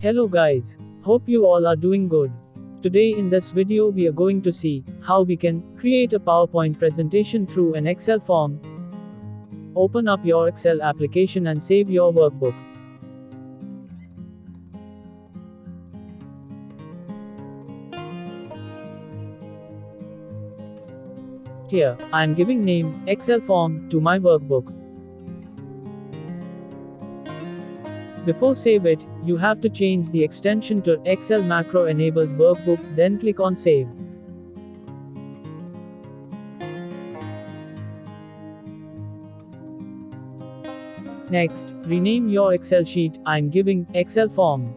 Hello guys, hope you all are doing good. Today in this video we are going to see how we can create a PowerPoint presentation through an Excel form. Open up your Excel application and save your workbook. Here, I am giving name Excel form to my workbook. Before save it, you have to change the extension to Excel macro enabled workbook, then click on save. Next, rename your Excel sheet. I'm giving Excel form.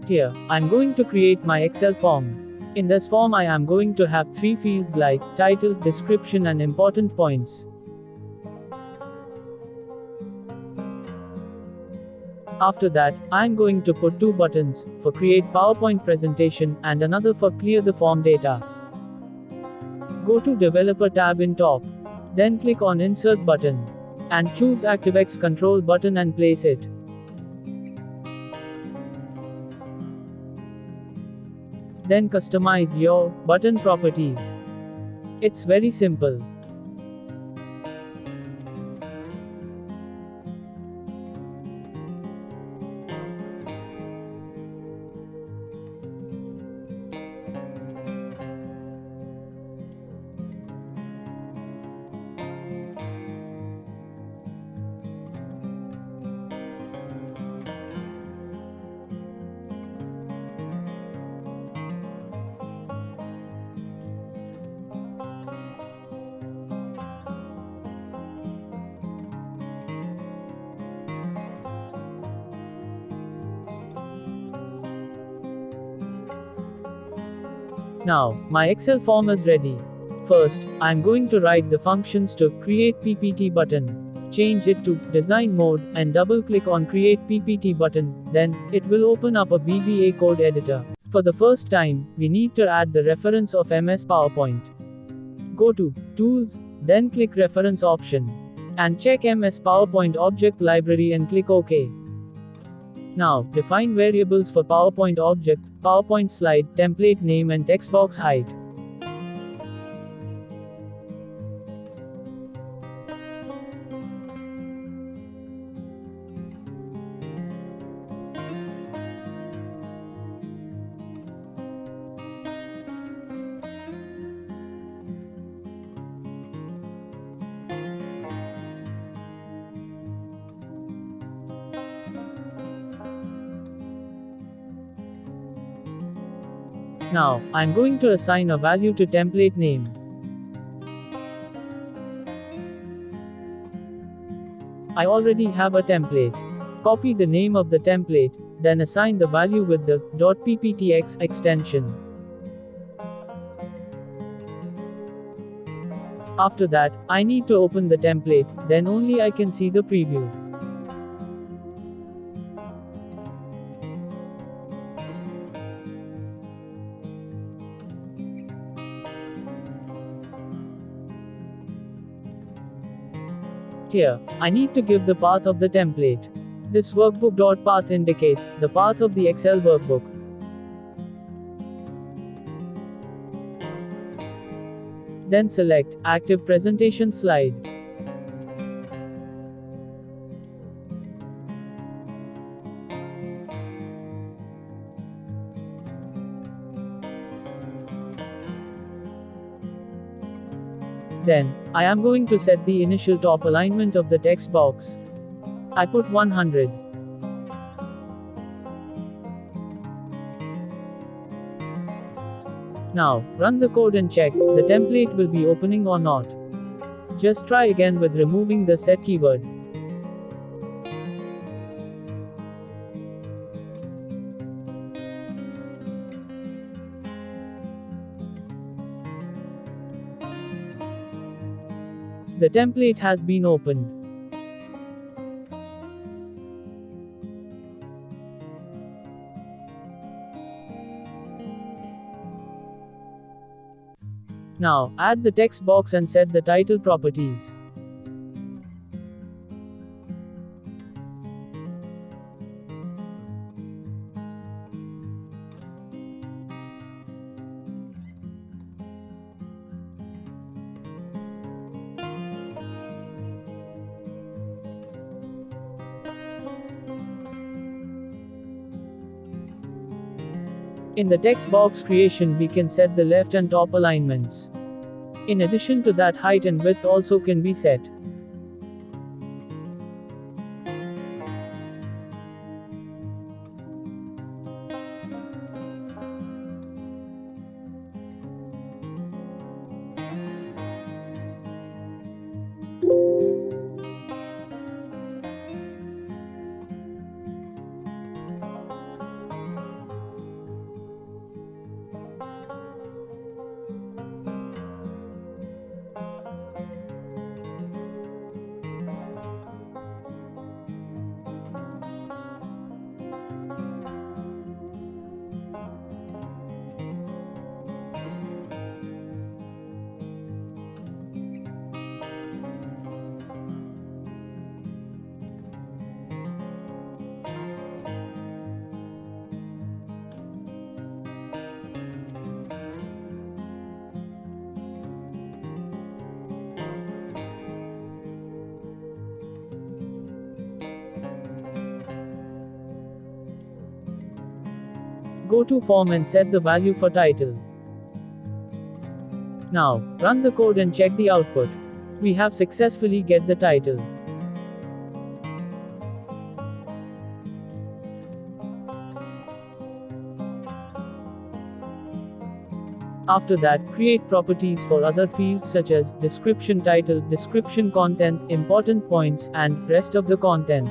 Here, I'm going to create my Excel form. In this form I am going to have 3 fields like title, description and important points. After that, I am going to put 2 buttons, for create PowerPoint presentation and another for clear the form data. Go to developer tab in top. Then click on insert button. And choose ActiveX control button and place it. Then customize your button properties. It's very simple. Now, my Excel form is ready. First, I'm going to write the functions to create PPT button. Change it to design mode and double click on create PPT button, then it will open up a VBA code editor. For the first time, we need to add the reference of MS PowerPoint. Go to Tools, then click Reference option. And check MS PowerPoint object library and click OK. Now, define variables for PowerPoint object, PowerPoint slide, template name and text box height. Now, I'm going to assign a value to template name. I already have a template. Copy the name of the template, then assign the value with the .pptx extension. After that, I need to open the template, then only I can see the preview. Here, I need to give the path of the template. This workbook.path indicates the path of the Excel workbook. Then select Active Presentation Slide. Then, I am going to set the initial top alignment of the text box. I put 100. Now, run the code and check the template will be opening or not. Just try again with removing the set keyword. The template has been opened. Now, add the text box and set the title properties. In the text box creation, we can set the left and top alignments. In addition to that, height and width also can be set. Go to form and set the value for title. Now, run the code and check the output. We have successfully get the title. After that, create properties for other fields such as description title, description content, important points, and rest of the content.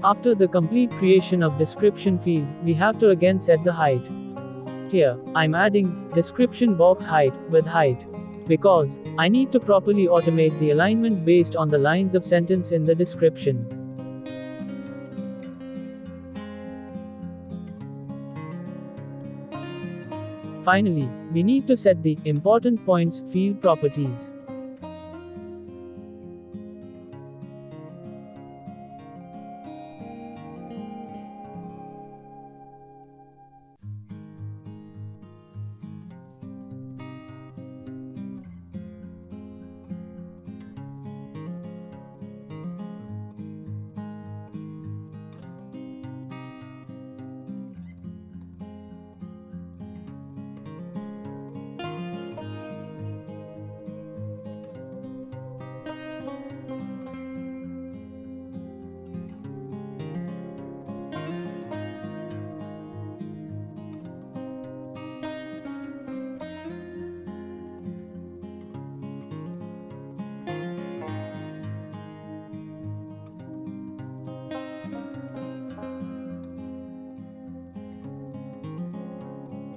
After the complete creation of description field, we have to again set the height. Here, I'm adding description box height with height, because I need to properly automate the alignment based on the lines of sentence in the description. Finally, we need to set the important points field properties.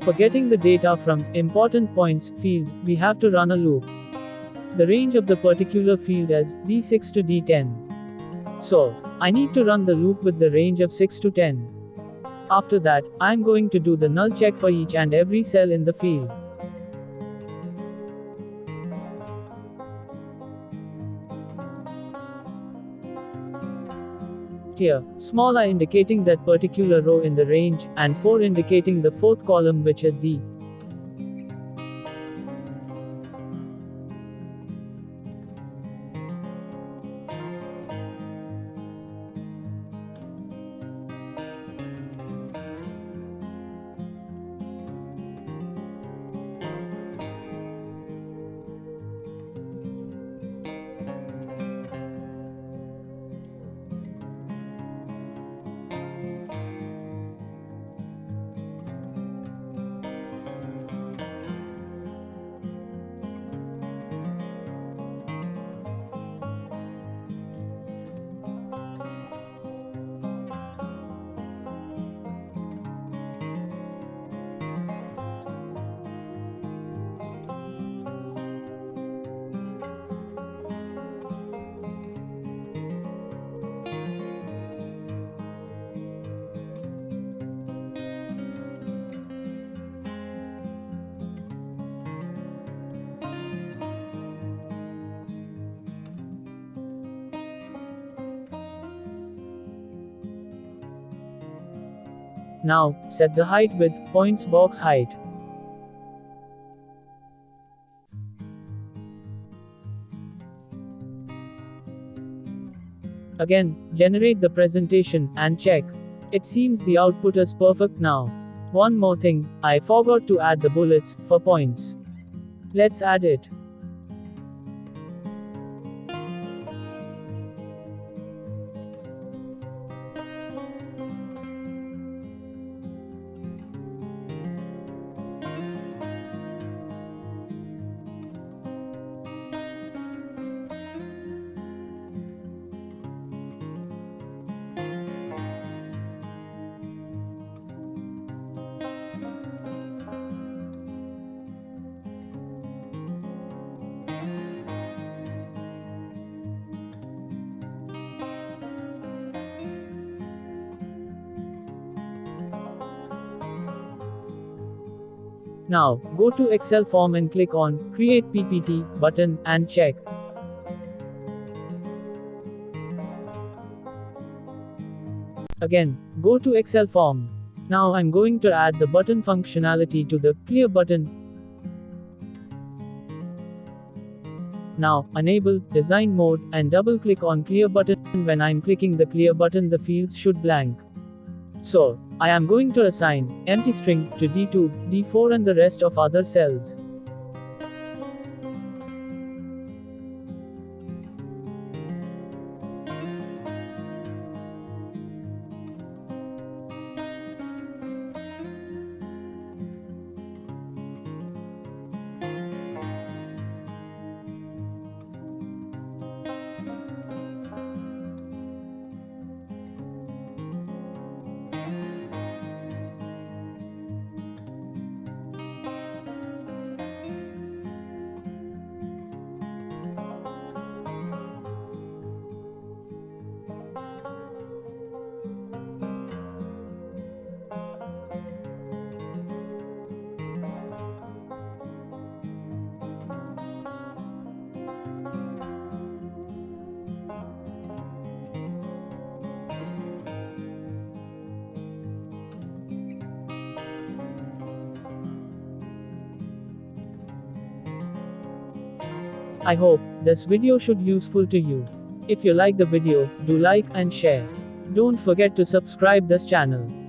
For getting the data from important points field, we have to run a loop. The range of the particular field is D6 to D10. So, I need to run the loop with the range of 6 to 10. After that, I am going to do the null check for each and every cell in the field. Here, small I indicating that particular row in the range, and 4 indicating the fourth column, which is D. Now, set the height with points box height. Again, generate the presentation and check. It seems the output is perfect now. One more thing, I forgot to add the bullets for points. Let's add it. Now, go to Excel form and click on Create PPT button and check. Again, go to Excel form. Now I'm going to add the button functionality to the Clear button. Now, enable Design Mode and double-click on Clear button. When I'm clicking the Clear button, the fields should blank. So, I am going to assign empty string to D2, D4 and the rest of other cells. I hope this video should useful to you. If you like the video, do like and share. Don't forget to subscribe this channel.